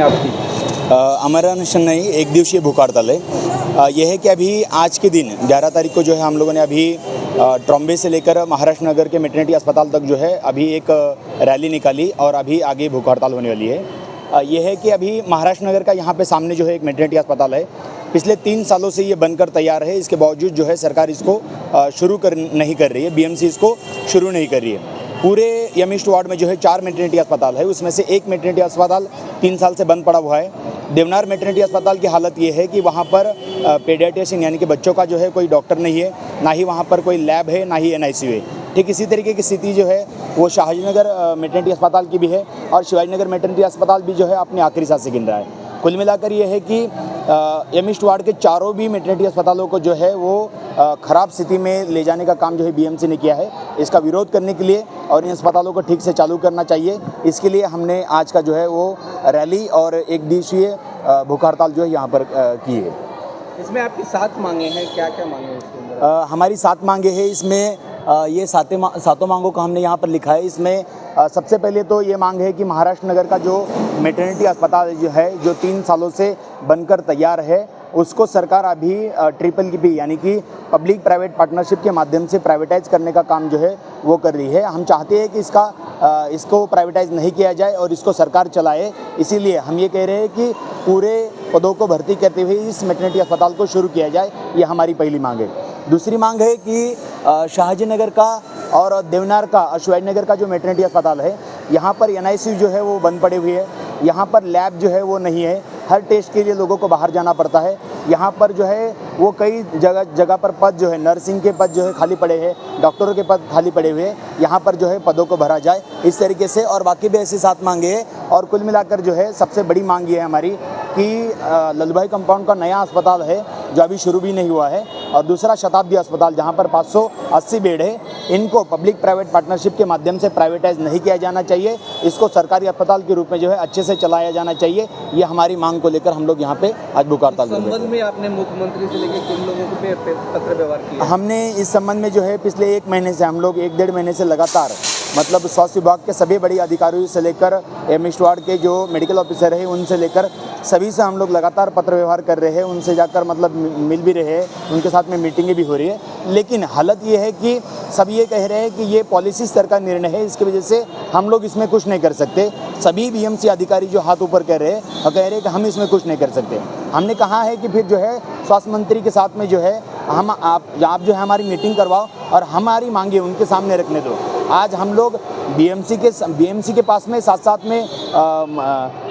आपकी अमर अनशन नहीं, एक दिवसीय भूख हड़ताल है। यह है कि अभी आज के दिन 11 तारीख को जो है हम लोगों ने अभी ट्रॉम्बे से लेकर महाराष्ट्र नगर के मैटरनिटी अस्पताल तक जो है अभी एक रैली निकाली और अभी आगे भूख हड़ताल होने वाली है। यह है कि अभी महाराष्ट्र नगर का यहाँ पे सामने जो है एक मैटरनिटी अस्पताल है। पिछले 3 सालों से ये बनकर तैयार है, इसके बावजूद जो है सरकार इसको शुरू नहीं कर रही है, बीएमसी इसको शुरू नहीं कर रही है। पूरे एम ईस्ट वार्ड में जो है 4 मैटरनिटी अस्पताल है, उसमें से एक मैटरनिटी अस्पताल 3 साल से बंद पड़ा हुआ है। देवनार मैटरनिटी अस्पताल की हालत ये है कि वहाँ पर पेडियाट्रिशियन यानी कि बच्चों का जो है कोई डॉक्टर नहीं है, ना ही वहाँ पर कोई लैब है, ना ही एनआईसीयू है। ठीक इसी तरीके की स्थिति जो है वो शाहजीनगर मैटरनिटी अस्पताल की भी है और शिवाजीनगर मैटरनिटी अस्पताल भी जो है अपनी आखिरी सांसें गिन रहा है। कुल मिलाकर ये है कि एम ईस्ट वार्ड के चारों भी मैटरनिटी अस्पतालों को जो है वो ख़राब स्थिति में ले जाने का काम जो है बीएमसी ने किया है। इसका विरोध करने के लिए और इन अस्पतालों को ठीक से चालू करना चाहिए, इसके लिए हमने आज का जो है वो रैली और एक दिवसीय भूख हड़ताल जो है यहाँ पर की है। इसमें आपकी 7 मांगे हैं, क्या क्या मांगे हैं इसके अंदर? हमारी 7 मांगे हैं। इसमें ये सातों मांगों को हमने यहाँ पर लिखा है। इसमें सबसे पहले तो ये मांग है कि महाराष्ट्र नगर का जो मैटरनिटी अस्पताल जो है, जो 3 सालों से बनकर तैयार है, उसको सरकार अभी PPP यानी कि पब्लिक प्राइवेट पार्टनरशिप के माध्यम से प्राइवेटाइज करने का काम जो है वो कर रही है। हम चाहते हैं कि इसको प्राइवेटाइज नहीं किया जाए और इसको सरकार चलाए। इसीलिए हम ये कह रहे हैं कि पूरे पदों को भर्ती करते हुए इस मैटरनिटी अस्पताल को शुरू किया जाए, ये हमारी पहली मांग है। दूसरी मांग है कि शाहजीनगर का और देवनार का और शिवाजीनगर का जो मैटरनिटी अस्पताल है, यहाँ पर एनआईसीयू जो है वो बंद पड़े हुए है, यहाँ पर लैब जो है वो नहीं है, हर टेस्ट के लिए लोगों को बाहर जाना पड़ता है। यहाँ पर जो है वो कई जगह पर पद जो है, नर्सिंग के पद जो है खाली पड़े हैं, डॉक्टरों के पद खाली पड़े हुए हैं, यहाँ पर जो है पदों को भरा जाए इस तरीके से। और बाकी भी ऐसी 7 मांगे हैं और कुल मिलाकर जो है सबसे बड़ी मांग ये है हमारी कि लल्लूभाई कंपाउंड का नया अस्पताल है जो अभी शुरू भी नहीं हुआ है, और दूसरा शताब्दी अस्पताल जहाँ पर 580 बेड है, इनको पब्लिक प्राइवेट पार्टनरशिप के माध्यम से प्राइवेटाइज नहीं किया जाना चाहिए, इसको सरकारी अस्पताल के रूप में जो है अच्छे से चलाया जाना चाहिए। ये हमारी मांग को लेकर हम लोग यहाँ पे आज भूख हड़ताल कर रहे हैं। संबंध में आपने मुख्यमंत्री से लेकर किन लोगों को पत्र व्यवहार किया? हमने इस संबंध में जो है पिछले 1 महीने से हम लोग 1-1.5 महीने से लगातार मतलब स्वास्थ्य विभाग के सभी बड़ी अधिकारियों से लेकर एम ईस्ट वार्ड के जो मेडिकल ऑफिसर है उनसे लेकर सभी से हम लोग लगातार पत्र व्यवहार कर रहे हैं, उनसे जाकर मतलब मिल भी रहे हैं, उनके साथ में मीटिंगें भी हो रही है। लेकिन हालत ये है कि सब ये कह रहे हैं कि ये पॉलिसी स्तर का निर्णय है, इसकी वजह से हम लोग इसमें कुछ नहीं कर सकते। सभी बीएमसी अधिकारी जो हाथ ऊपर कर रहे हैं और कह रहे हैं कि हम इसमें कुछ नहीं कर सकते। हमने कहा है कि फिर जो है स्वास्थ्य मंत्री के साथ में जो है आप जो है हमारी मीटिंग करवाओ और हमारी मांगे उनके सामने रखने दो। आज हम लोग बीएमसी के पास में, साथ साथ में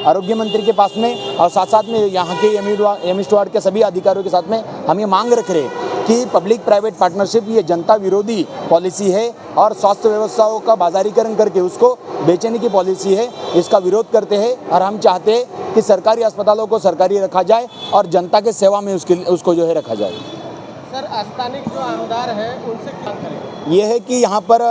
आरोग्य मंत्री के पास में और साथ साथ में यहाँ के एम ईस्ट वार्ड के सभी अधिकारियों के साथ में हम ये मांग रख रहे हैं कि पब्लिक प्राइवेट पार्टनरशिप ये जनता विरोधी पॉलिसी है और स्वास्थ्य व्यवस्थाओं का बाजारीकरण करके उसको बेचने की पॉलिसी है। इसका विरोध करते हैं और हम चाहते हैं कि सरकारी अस्पतालों को सरकारी रखा जाए और जनता के सेवा में उसको जो है रखा जाए। सर, स्थानिक जो आमदार है उनसे क्या करें? ये है कि यहाँ पर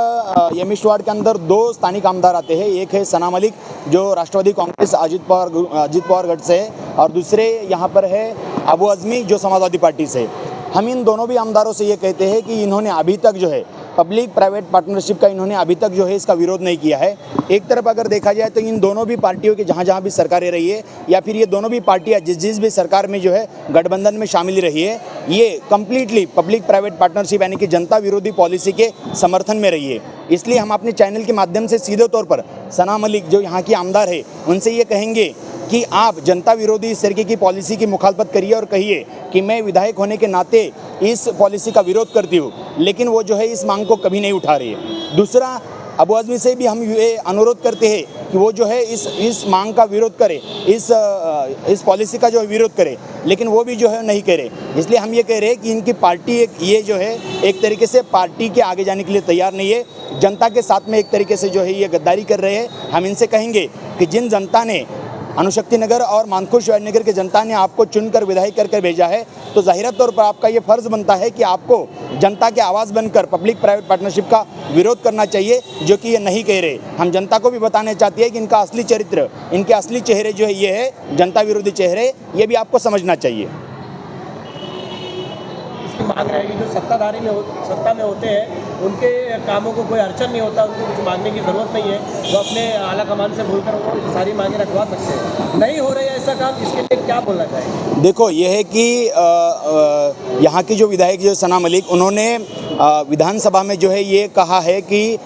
एम ईस्ट वार्ड के अंदर 2 स्थानिक आमदार आते हैं। एक है सना मलिक जो राष्ट्रवादी कांग्रेस अजित पवार गढ़ से है और दूसरे यहाँ पर है अबू आज़मी जो समाजवादी पार्टी से। हम इन दोनों भी आमदारों से ये कहते हैं कि इन्होंने अभी तक जो है पब्लिक प्राइवेट पार्टनरशिप का इन्होंने अभी तक जो है इसका विरोध नहीं किया है। एक तरफ अगर देखा जाए तो इन दोनों भी पार्टियों के जहाँ भी सरकारें रही है या फिर ये दोनों भी पार्टियाँ जिस भी सरकार में जो है गठबंधन में शामिल रही है, ये कम्प्लीटली पब्लिक प्राइवेट पार्टनरशिप यानी कि जनता विरोधी पॉलिसी के समर्थन में रही है। इसलिए हम अपने चैनल के माध्यम से सीधे तौर पर सना मलिक जो यहाँ की आमदार है उनसे ये कहेंगे कि आप जनता विरोधी इस तरीके की पॉलिसी की मुखालफत करिए और कहिए कि मैं विधायक होने के नाते इस पॉलिसी का विरोध करती हूँ, लेकिन वो जो है इस मांग को कभी नहीं उठा रही है। दूसरा, अबू आज़मी से भी हम ये अनुरोध करते हैं कि वो जो है इस मांग का विरोध करे, इस पॉलिसी का जो विरोध करे, लेकिन वो भी जो है नहीं करे। इसलिए हम ये कह रहे हैं कि इनकी पार्टी ये जो है एक तरीके से पार्टी के आगे जाने के लिए तैयार नहीं है, जनता के साथ में एक तरीके से जो है ये गद्दारी कर रहे हैं। हम इनसे कहेंगे कि जिन जनता ने अनुशक्ति नगर और मानखुर शिवाजीनगर की जनता ने आपको चुनकर विधायक करके भेजा है, तो ज़ाहिर तौर पर आपका ये फ़र्ज़ बनता है कि आपको जनता के आवाज़ बनकर पब्लिक प्राइवेट पार्टनरशिप का विरोध करना चाहिए, जो कि ये नहीं कह रहे। हम जनता को भी बताना चाहते हैं कि इनका असली चरित्र, इनके असली चेहरे जो है ये है जनता विरोधी चेहरे, ये भी आपको समझना चाहिए। इसकी मांग रहेगी जो सत्ता में होते हैं उनके कामों को कोई अड़चन नहीं होता, उनको कुछ मांगने की ज़रूरत नहीं है, वो अपने आला कमान से बोलकर वो सारी मांगे रखवा सकते हैं। नहीं हो रहा है ऐसा काम, इसके लिए क्या बोलना चाहेंगे? देखो ये है कि यहाँ की जो विधायक जो सना मलिक, उन्होंने विधानसभा में जो है ये कहा है कि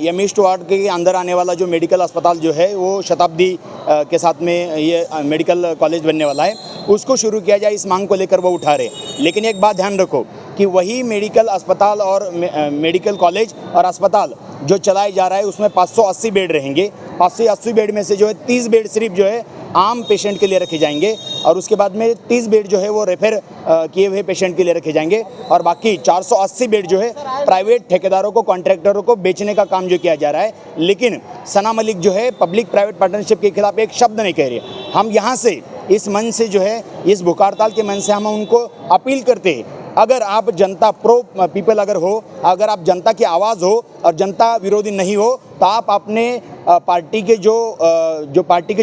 यमिस्ट वार्ड के अंदर आने वाला जो मेडिकल अस्पताल जो है वो शताब्दी के साथ में ये मेडिकल कॉलेज बनने वाला है, उसको शुरू किया जाए, इस मांग को लेकर वो उठा रहे। लेकिन एक बात ध्यान रखो कि वही मेडिकल अस्पताल और मेडिकल कॉलेज और अस्पताल जो चलाया जा रहा है उसमें 580 बेड रहेंगे। 580 बेड में से जो है 30 बेड सिर्फ जो है आम पेशेंट के लिए रखे जाएंगे और उसके बाद में 30 बेड जो है वो रेफर किए हुए पेशेंट के लिए रखे जाएंगे और बाकी 480 बेड जो है प्राइवेट ठेकेदारों को, कॉन्ट्रैक्टरों को बेचने का काम जो किया जा रहा है। लेकिन सना मलिक जो है पब्लिक प्राइवेट पार्टनरशिप के खिलाफ एक शब्द नहीं कह रही। हम यहाँ से इस मन से जो है, इस भूख हड़ताल के मन से हम उनको अपील करते हैं, अगर आप जनता प्रो पीपल अगर हो, अगर आप जनता की आवाज़ हो और जनता विरोधी नहीं हो, तो आप अपने पार्टी के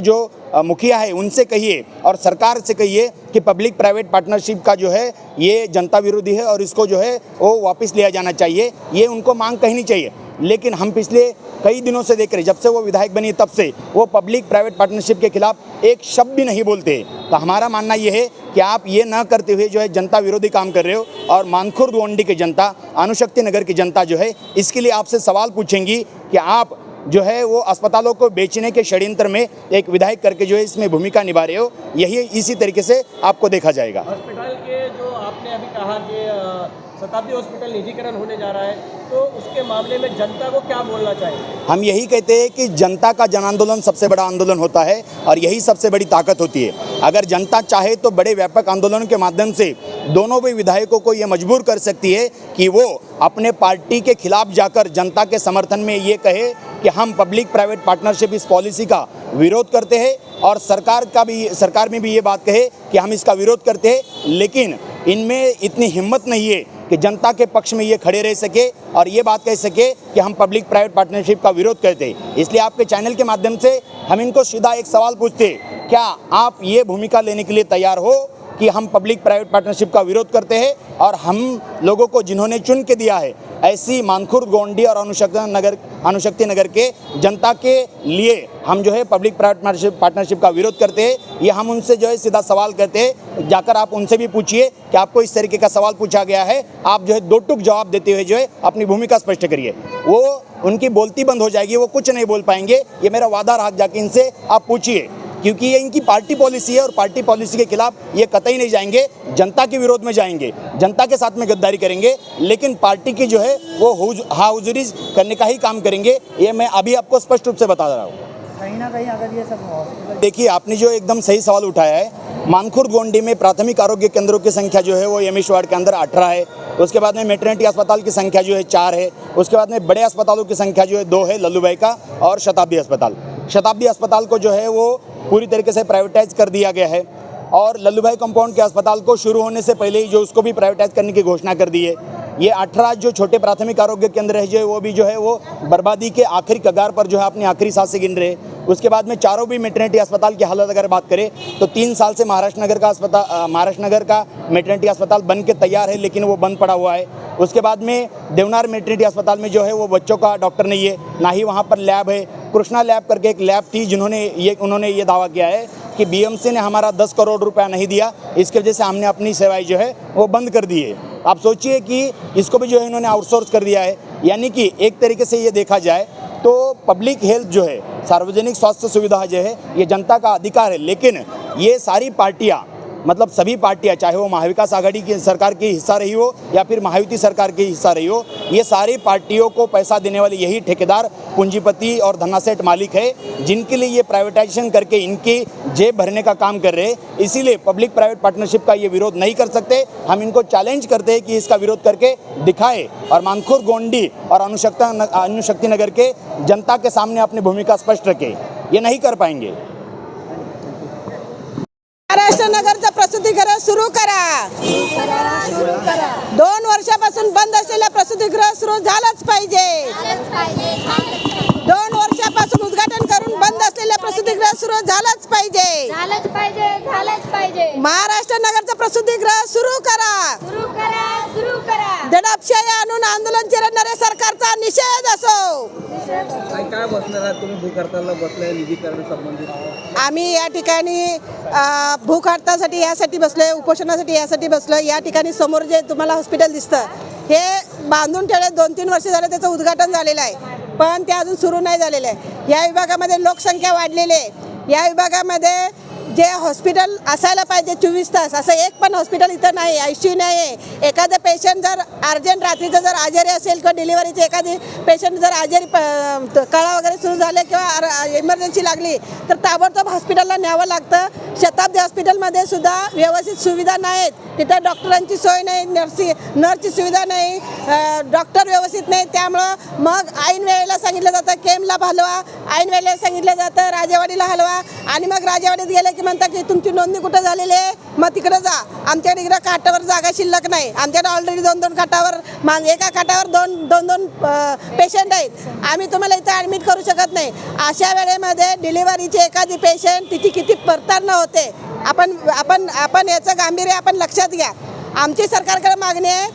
जो मुखिया है उनसे कहिए और सरकार से कहिए कि पब्लिक प्राइवेट पार्टनरशिप का जो है ये जनता विरोधी है और इसको जो है वो वापस लिया जाना चाहिए। ये उनको मांग कहनी चाहिए। लेकिन हम पिछले कई दिनों से देख रहे, जब से वो विधायक बनी तब से वो पब्लिक प्राइवेट पार्टनरशिप के खिलाफ एक शब्द भी नहीं बोलते। तो हमारा मानना ये है कि आप ये ना करते हुए जो है जनता विरोधी काम कर रहे हो और मानखुर्द गोंडी की जनता, अणुशक्ति नगर की जनता जो है इसके लिए आपसे सवाल पूछेंगी कि आप जो है वो अस्पतालों को बेचने के षड्यंत्र में एक विधायक करके जो है इसमें भूमिका निभा रहे हो। यही इसी तरीके से आपको देखा जाएगा। हॉस्पिटल के जो आपने अभी कहा कि शताब्दी हॉस्पिटल निजीकरण होने जा रहा है, तो उसके मामले में जनता को क्या बोलना चाहिए? हम यही कहते हैं कि जनता का जन आंदोलन सबसे बड़ा आंदोलन होता है और यही सबसे बड़ी ताकत होती है। अगर जनता चाहे तो बड़े व्यापक आंदोलन के माध्यम से दोनों भी विधायकों को ये मजबूर कर सकती है कि वो अपने पार्टी के खिलाफ जाकर जनता के समर्थन में ये कहे कि हम पब्लिक प्राइवेट पार्टनरशिप इस पॉलिसी का विरोध करते हैं और सरकार में भी ये बात कहे कि हम इसका विरोध करते हैं। लेकिन इनमें इतनी हिम्मत नहीं है कि जनता के पक्ष में ये खड़े रह सके और ये बात कह सके कि हम पब्लिक प्राइवेट पार्टनरशिप का विरोध करते हैं। इसलिए आपके चैनल के माध्यम से हम इनको सीधा एक सवाल पूछते हैं, क्या आप ये भूमिका लेने के लिए तैयार हो कि हम पब्लिक प्राइवेट पार्टनरशिप का विरोध करते हैं और हम लोगों को जिन्होंने चुन के दिया है ऐसी मानखुर्द गोंडी और अणुशक्ति नगर के जनता के लिए हम जो है पब्लिक प्राइवेट पार्टनरशिप का विरोध करते हैं। ये हम उनसे जो है सीधा सवाल करते हैं, जाकर आप उनसे भी पूछिए कि आपको इस तरीके का सवाल पूछा गया है, आप जो है दो टूक जवाब देते हुए जो है अपनी भूमिका स्पष्ट करिए। वो उनकी बोलती बंद हो जाएगी, वो कुछ नहीं बोल पाएंगे। ये मेरा वादा रहा, जाके इनसे आप पूछिए, क्योंकि ये इनकी पार्टी पॉलिसी है और पार्टी पॉलिसी के खिलाफ ये कतई नहीं जाएंगे। जनता के विरोध में जाएंगे, जनता के साथ में गद्दारी करेंगे, लेकिन पार्टी की जो है वो हाउजरी करने का ही काम करेंगे। ये मैं अभी आपको स्पष्ट रूप से बता रहा हूँ। कहीं ना कहीं अगर ये सब देखिए, आपने जो एकदम सही सवाल उठाया है, मानखुर्द गोंडी में प्राथमिक आरोग्य केंद्रों की संख्या जो है वो यमिश वार्ड के अंदर 18 है। उसके बाद में मेटर्निटी अस्पताल की संख्या जो है 4 है। उसके बाद में बड़े अस्पतालों की संख्या जो है 2 है, लल्लूभाई का और शताब्दी अस्पताल। शताब्दी अस्पताल को जो है वो पूरी तरीके से प्राइवेटाइज कर दिया गया है और लल्लूभाई कंपाउंड के अस्पताल को शुरू होने से पहले ही जो उसको भी प्राइवेटाइज करने की घोषणा कर दी है। ये 18 जो छोटे प्राथमिक आरोग्य केंद्र है जो है वो भी जो है वो बर्बादी के आखिरी कगार पर जो है अपनी आखिरी सांसें गिन रहे। उसके बाद में चारों भी मेटर्निटी अस्पताल की हालत अगर बात करें तो 3 साल से महाराष्ट्र नगर का मेटर्निटी अस्पताल बन के तैयार है, लेकिन वो बंद पड़ा हुआ है। उसके बाद में देवनार मेटर्निटी अस्पताल में जो है वो बच्चों का डॉक्टर नहीं है, ना ही वहाँ पर लैब है। कृष्णा लैब करके एक लैब थी उन्होंने ये दावा किया है कि बीएमसी ने हमारा 10 करोड़ रुपया नहीं दिया, इसकी वजह से हमने अपनी सेवाएं जो है वो बंद कर दी है। आप सोचिए कि इसको भी जो है इन्होंने आउटसोर्स कर दिया है। यानी कि एक तरीके से ये देखा जाए तो पब्लिक हेल्थ जो है, सार्वजनिक स्वास्थ्य सुविधा जो है, ये जनता का अधिकार है। लेकिन ये सारी पार्टियाँ, मतलब सभी पार्टियां, चाहे वो महाविकास आघाड़ी की सरकार की हिस्सा रही हो या फिर महायुति सरकार की हिस्सा रही हो, ये सारी पार्टियों को पैसा देने वाले यही ठेकेदार, पूंजीपति और धनासेठ मालिक है, जिनके लिए ये प्राइवेटाइजेशन करके इनकी जेब भरने का काम कर रहे हैं। इसीलिए पब्लिक प्राइवेट पार्टनरशिप का ये विरोध नहीं कर सकते। हम इनको चैलेंज करते हैं कि इसका विरोध करके दिखाए और मानखुर्द गोंडी और अणुशक्ति नगर के जनता के सामने अपनी भूमिका स्पष्ट रखे। ये नहीं कर पाएंगे। महाराष्ट्र नगरचं प्रसूतिगृह सुरू करा। 2 वर्षापासून बंद असलेलं प्रसूतिगृह सुरू झालंच पाहिजे। 2 वर्षापासून उद्घाटन करून बंद असलेलं प्रसूतिगृह सुरू झालंच पाहिजे। महाराष्ट्र नगरचं प्रसूतिगृह सुरू करा। दडपशाही आणून आंदोलन चिरडणाऱ्या सरकारचा निषेध असो. काय बसणार आहात तुम्ही भूक हडतालला बसलाय निधीकरण संबंधित? आम्ही या ठिकाणी भूक हडतालसाठी यासाठी बसलोय, उपोषणासाठी यासाठी बसलोय. या ठिकाणी समोर जे तुम्हाला हॉस्पिटल दिसतं हे बांधून ठेवले 2-3 वर्ष झाले, त्याचं उद्घाटन झालेलं आहे, पण ते अजून सुरू नाही झालेलं आहे. या विभागामध्ये लोकसंख्या वाढलेली आहे. या विभागामध्ये जे हॉस्पिटल असायला पाहिजे 24 तास, असं एक पण हॉस्पिटल इथं नाही, ICU नाही आहे. एखादं पेशंट जर अर्जंट रात्रीचं जर आजारी असेल किंवा डिलिव्हरीचे एखादी पेशंट जर आजारी कळा वगैरे सुरू झाले किंवा इमर्जन्सी लागली तर ताबडतोब हॉस्पिटलला न्यावं लागतं. शताब्दी हॉस्पिटलमध्ये सुद्धा व्यवस्थित सुविधा नाहीत. तिथं डॉक्टरांची सोय नाही, नर्सची सुविधा नाही, डॉक्टर व्यवस्थित नाही. त्यामुळं मग ऐन वेळेला सांगितलं जातं केमला हलवा, ऐन वेळेला सांगितलं जातं राजेवाडीला हलवा, आणि मग राजेवाडीत गेले की म्हणतात की तुमची नोंदणी कुठं झालेली आहे, मग तिकडं जा. आमच्याकडे इकडं खाटावर जागा शिल्लक नाही. आमच्याकडे ऑलरेडी 2-2 खाटावर एका खाटावर दोन पेशंट आहेत. आम्ही तुम्हाला इथं ॲडमिट करू शकत नाही. अशा वेळेमध्ये डिलिव्हरीची एखादी पेशंट तिची किती परतारणा होते. आपण याचं गांभीर्य आपण लक्षात घ्या. आमची सरकारकडे मागणी आहे,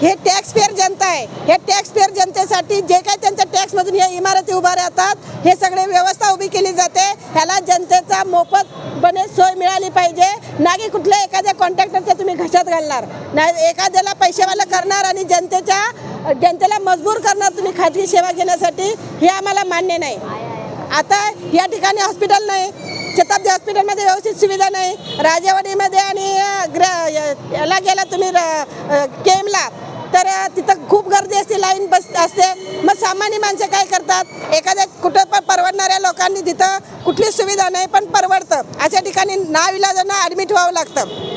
हे टॅक्स पेअर जनता आहे, हे टॅक्स पेअर जनतेसाठी जे काही त्यांच्या टॅक्समधून हे इमारती उभा राहतात, हे सगळे व्यवस्था उभी केली जाते. ह्याला जनतेचा मोफतपणे सोय मिळाली पाहिजे, ना की कुठल्या एखाद्या कॉन्ट्रॅक्टरच्या तुम्ही घशात घालणार, नाही एखाद्याला पैसेवाला करणार आणि जनतेला मजबूर करणार तुम्ही खाजगी सेवा घेण्यासाठी. हे आम्हाला मान्य नाही. आता या ठिकाणी हॉस्पिटल नाही, शताब्दी हॉस्पिटलमध्ये व्यवस्थित सुविधा नाही, राजेवाडीमध्ये आणि याला गेला तुम्ही केमला तर तिथं खूप गर्दी असते, लाईन असते. मग सामान्य माणसं काय करतात, एखाद्या कुठं पण परवडणाऱ्या लोकांनी तिथं कुठली सुविधा नाही पण परवडतं अशा ठिकाणी नाविलाजानं ॲडमिट व्हावं लागतं.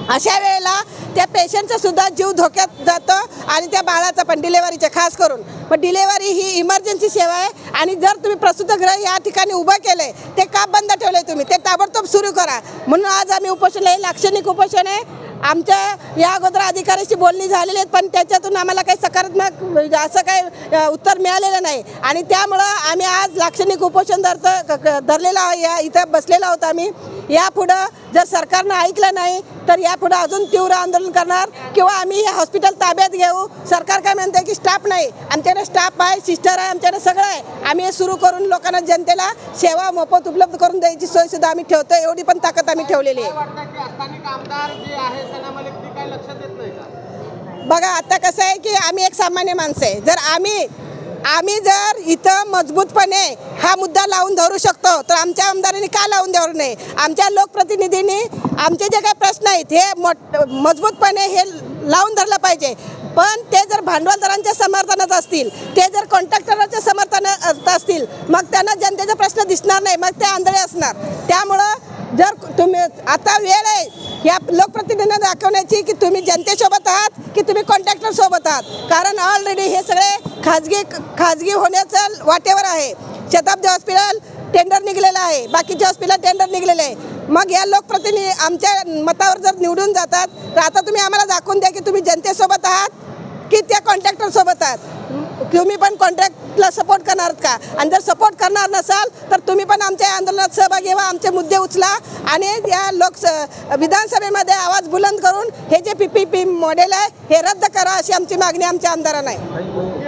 अशा वेळेला त्या पेशंटचा सुद्धा जीव धोक्यात जातो आणि त्या बाळाचा पण, डिलेव्हरीचे खास करून. मग डिलेव्हरी ही इमर्जन्सी सेवा आहे आणि जर तुम्ही प्रसूतगृह या ठिकाणी उभं केलं आहे ते का बंद ठेवलं तुम्ही, ते ताबडतोब सुरू करा. म्हणून आज आम्ही उपोषण, हे लाक्षणिक उपोषण आहे. आमच्या या अगोदर अधिकाऱ्याशी बोलणी झालेली आहेत पण त्याच्यातून आम्हाला काही सकारात्मक असं काही उत्तर मिळालेलं नाही आणि त्यामुळं आम्ही आज लाक्षणिक उपोषण धरलेलं आहे. इथं बसलेलो आहोत आम्ही. यापुढं जर सरकारनं ऐकलं नाही तर यापुढं अजून तीव्र आंदोलन करणार किंवा आम्ही हे हॉस्पिटल ताब्यात घेऊ. सरकार काय म्हणते की स्टाफ नाही, आमच्याकडे स्टाफ आहे, सिस्टर आहे, आमच्याकडे सगळं आहे. आम्ही हे सुरू करून लोकांना, जनतेला सेवा मोफत उपलब्ध करून द्यायची सोयसुद्धा आम्ही ठेवतो. एवढी पण ताकद आम्ही ठेवलेली आहे. स्थानिक आमदार जे आहे सना मलिक ते काय लक्षात येत नाही का? बघा आता कसं आहे की आम्ही एक सामान्य माणसं आहे. जर आम्ही जर इथं मजबूतपणे हा मुद्दा लावून धरू शकतो तर आमच्या आमदारांनी का लावून धरू नये. आमच्या लोकप्रतिनिधींनी आमचे जे काही प्रश्न आहेत हे मजबूतपणे हे लावून धरलं पाहिजे. पण ते जर भांडवलदारांच्या समर्थनात असतील, ते जर कॉन्ट्रॅक्टरांच्या समर्थनात असतील, मग त्यांना जनतेचा प्रश्न दिसणार नाही, मग ते आंधळे असणार. त्यामुळं जर तुम्ही, आता वेळ आहे या लोकप्रतिनिधींना दाखवण्याची की तुम्ही जनतेसोबत आहात की तुम्ही कॉन्ट्रॅक्टर सोबत आहात. कारण ऑलरेडी हे सगळे खाजगी होण्याचं वाटेवर आहे. शताब्दी हॉस्पिटल टेंडर निघलेलं आहे, बाकीचे हॉस्पिटल टेंडर निघलेले आहे. मग या लोकप्रतिनिधी आमच्या मतावर जर निवडून जातात तर आता तुम्ही आम्हाला दाखवून द्या की तुम्ही जनतेसोबत आहात की त्या कॉन्ट्रॅक्टर सोबत आहात. तुम्ही पण कॉन्ट्रॅक्टला सपोर्ट करणार का? आणि जर सपोर्ट करणार नसाल तर तुम्ही पण आमच्या आंदोलनात सहभागी व्हा, आमचे मुद्दे उचला आणि या विधानसभेमध्ये आवाज बुलंद करून हे जे PPP मॉडेल आहे हे रद्द करा, अशी आमची मागणी आमच्या आमदारांना आहे.